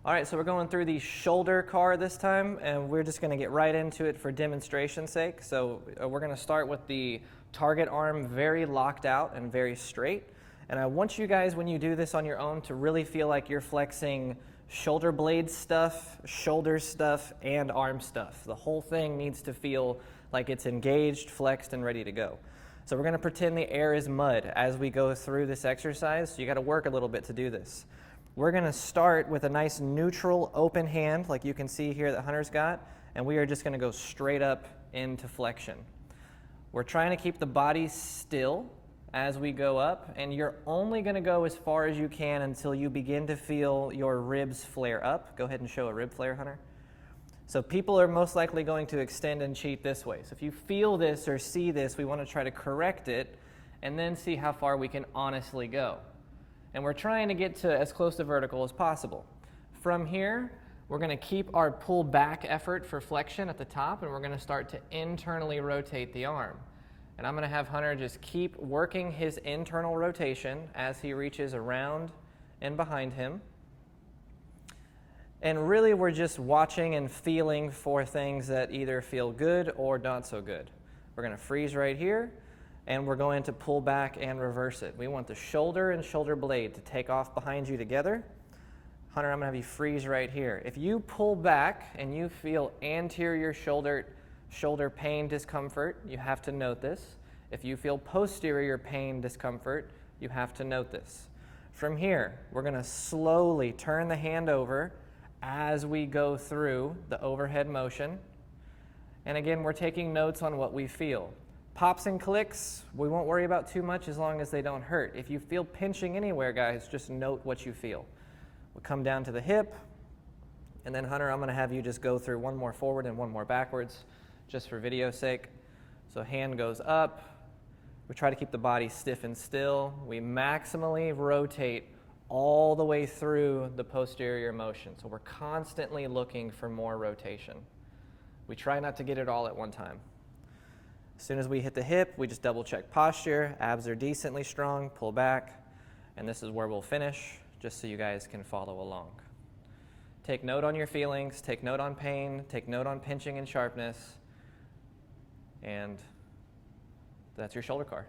All right, so we're going through the shoulder CAR this time, and we're just going to get right into it for demonstration's sake. So we're going to start with the target arm very locked out and very straight. And I want you guys, when you do this on your own, to really feel like you're flexing shoulder blade stuff, shoulder stuff, and arm stuff. The whole thing needs to feel like it's engaged, flexed, and ready to go. So we're going to pretend the air is mud as we go through this exercise. So you got to work a little bit to do this. We're going to start with a nice neutral open hand like you can see here that Hunter's got, and we are just going to go straight up into flexion. We're trying to keep the body still as we go up, and you're only going to go as far as you can until you begin to feel your ribs flare up. Go ahead and show a rib flare, Hunter. So people are most likely going to extend and cheat this way. So if you feel this or see this, we want to try to correct it and then see how far we can honestly go. And we're trying to get to as close to vertical as possible. From here, we're going to keep our pull back effort for flexion at the top, and we're going to start to internally rotate the arm. And I'm going to have Hunter just keep working his internal rotation as he reaches around and behind him. And really, we're just watching and feeling for things that either feel good or not so good. We're going to freeze right here. And we're going to pull back and reverse it. We want the shoulder and shoulder blade to take off behind you together. Hunter, I'm going to have you freeze right here. If you pull back and you feel anterior shoulder pain, discomfort, you have to note this. If you feel posterior pain, discomfort, you have to note this. From here, we're going to slowly turn the hand over as we go through the overhead motion. And again, we're taking notes on what we feel. Pops and clicks, we won't worry about too much as long as they don't hurt. If you feel pinching anywhere, guys, just note what you feel. We'll come down to the hip, and then Hunter, I'm going to have you just go through one more forward and one more backwards, just for video's sake. So hand goes up. We try to keep the body stiff and still. We maximally rotate all the way through the posterior motion. So we're constantly looking for more rotation. We try not to get it all at one time. As soon as we hit the hip, we just double check posture. Abs are decently strong, pull back, and this is where we'll finish, just so you guys can follow along. Take note on your feelings, take note on pain, take note on pinching and sharpness, and that's your shoulder CAR.